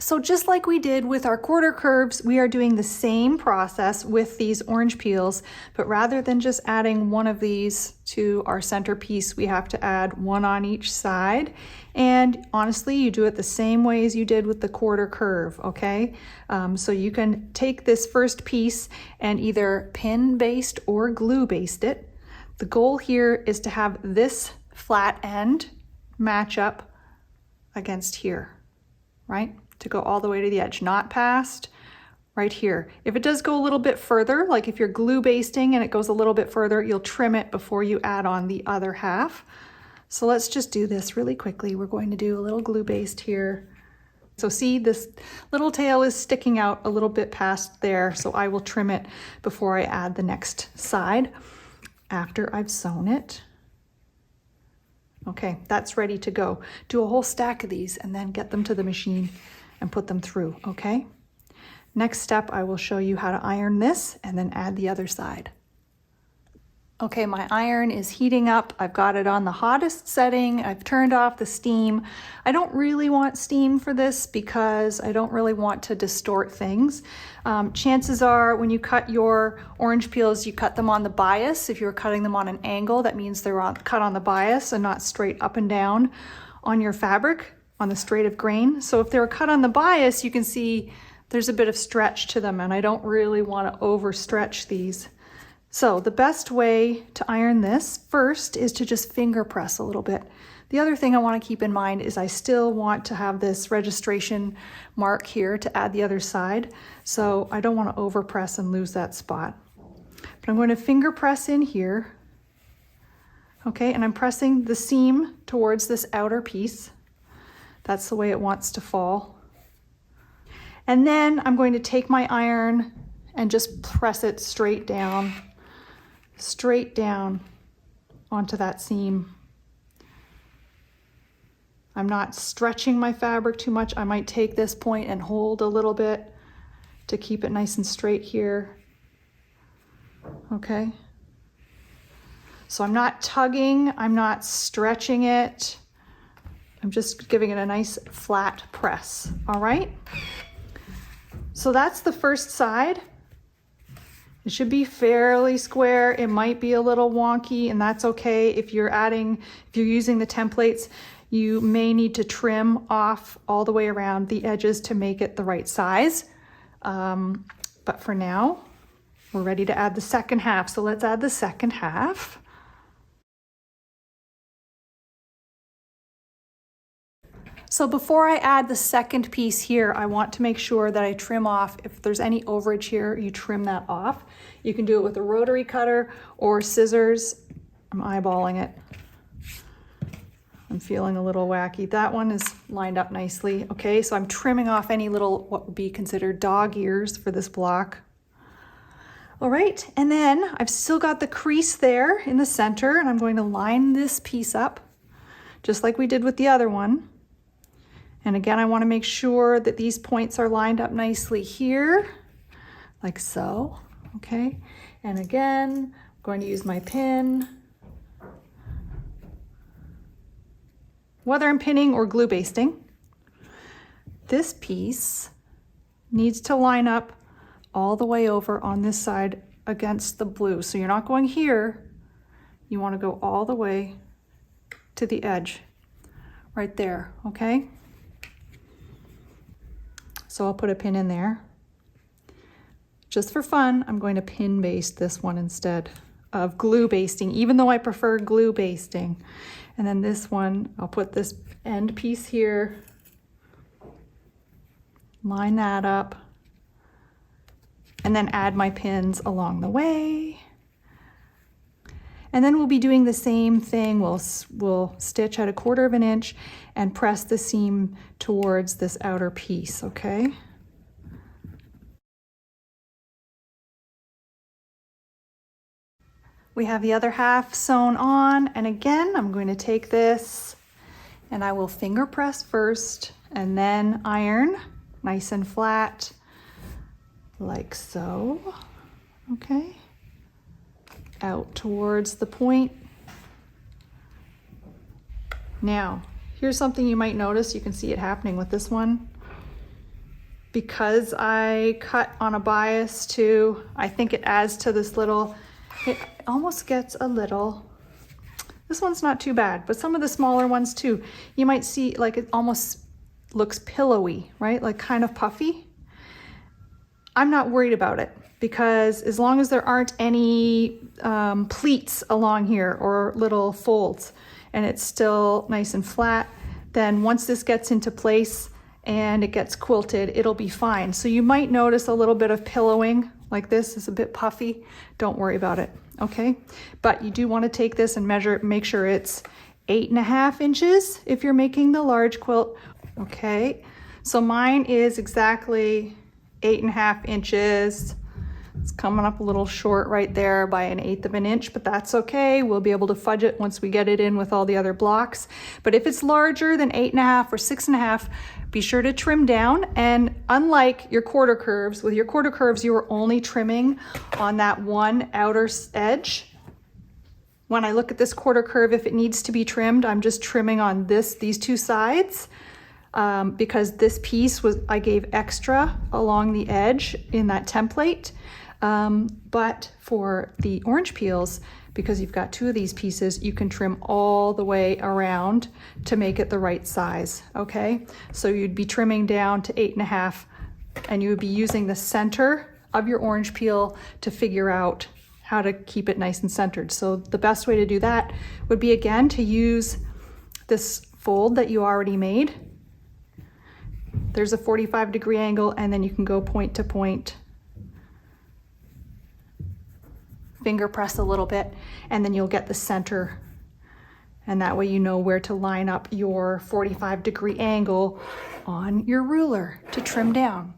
So just like we did with our quarter curves, we are doing the same process with these orange peels, but rather than just adding one of these to our centerpiece, we have to add one on each side. And honestly, you do it the same way as you did with the quarter curve, okay? So you can take this first piece and either pin baste or glue baste it. The goal here is to have this flat end match up against here, right? To go all the way to the edge, not past right here. If it does go a little bit further, like if you're glue basting and it goes a little bit further, you'll trim it before you add on the other half. So let's just do this really quickly. We're going to do a little glue baste here. So see, this little tail is sticking out a little bit past there, so I will trim it before I add the next side after I've sewn it. Okay, that's ready to go. Do a whole stack of these and then get them to the machine and put them through, okay? Next step, I will show you how to iron this and then add the other side. Okay, my iron is heating up. I've got it on the hottest setting. I've turned off the steam. I don't really want steam for this because I don't really want to distort things. Chances are when you cut your orange peels, you cut them on the bias. If you're cutting them on an angle, that means they're cut on the bias and not straight up and down on your fabric, on the straight of grain. So if they're cut on the bias, you can see there's a bit of stretch to them, and I don't really want to overstretch these. So the best way to iron this first is to just finger press a little bit. The other thing I want to keep in mind is I still want to have this registration mark here to add the other side. So I don't want to over press and lose that spot. But I'm going to finger press in here. Okay, and I'm pressing the seam towards this outer piece. That's the way it wants to fall. And then I'm going to take my iron and just press it straight down onto that seam. I'm not stretching my fabric too much. I might take this point and hold a little bit to keep it nice and straight here. Okay. So I'm not tugging, I'm not stretching it. I'm just giving it a nice flat press, all right? So that's the first side. It should be fairly square. It might be a little wonky, and that's okay. If you're using the templates, you may need to trim off all the way around the edges to make it the right size. But for now, we're ready to add the second half. So let's add the second half. So before I add the second piece here, I want to make sure that I trim off. If there's any overage here, you trim that off. You can do it with a rotary cutter or scissors. I'm eyeballing it. I'm feeling a little wacky. That one is lined up nicely. Okay, so I'm trimming off any little, what would be considered dog ears for this block. All right, and then I've still got the crease there in the center, and I'm going to line this piece up just like we did with the other one. And again, I want to make sure that these points are lined up nicely here, like so, okay? And again, I'm going to use my pin. Whether I'm pinning or glue basting, this piece needs to line up all the way over on this side against the blue. So you're not going here, you want to go all the way to the edge, right there, okay? So I'll put a pin in there. Just for fun, I'm going to pin baste this one instead of glue basting, even though I prefer glue basting. And then this one, I'll put this end piece here, line that up, and then add my pins along the way. And then we'll be doing the same thing. We'll stitch at 1/4 inch and press the seam towards this outer piece, okay? We have the other half sewn on, and again, I'm going to take this and I will finger press first and then iron nice and flat, like so, okay? Out towards the point. Now, here's something you might notice. You can see it happening with this one. because I cut on a bias too, I think it adds to this little, it almost gets a little, this one's not too bad, but some of the smaller ones too, you might see like it almost looks pillowy, right? Like kind of puffy. I'm not worried about it because as long as there aren't any pleats along here or little folds and it's still nice and flat, then once this gets into place and it gets quilted, it'll be fine. So you might notice a little bit of pillowing, like this is a bit puffy. Don't worry about it, okay? But you do want to take this and measure it, make sure it's 8.5 inches if you're making the large quilt, okay? So mine is exactly 8.5 inches. It's coming up a little short right there by 1/8 of an inch, but that's okay. We'll be able to fudge it once we get it in with all the other blocks. But if it's larger than 8.5 or 6.5, be sure to trim down. And unlike your quarter curves, with your quarter curves, you are only trimming on that one outer edge. When I look at this quarter curve, if it needs to be trimmed, I'm just trimming on these two sides. Because this piece I gave extra along the edge in that template. But for the orange peels, because you've got two of these pieces, you can trim all the way around to make it the right size, okay? So you'd be trimming down to 8.5 and you would be using the center of your orange peel to figure out how to keep it nice and centered. So the best way to do that would be, again, to use this fold that you already made. There's a 45-degree angle, and then you can go point to point, finger press a little bit, and then you'll get the center. And that way you know where to line up your 45-degree angle on your ruler to trim down.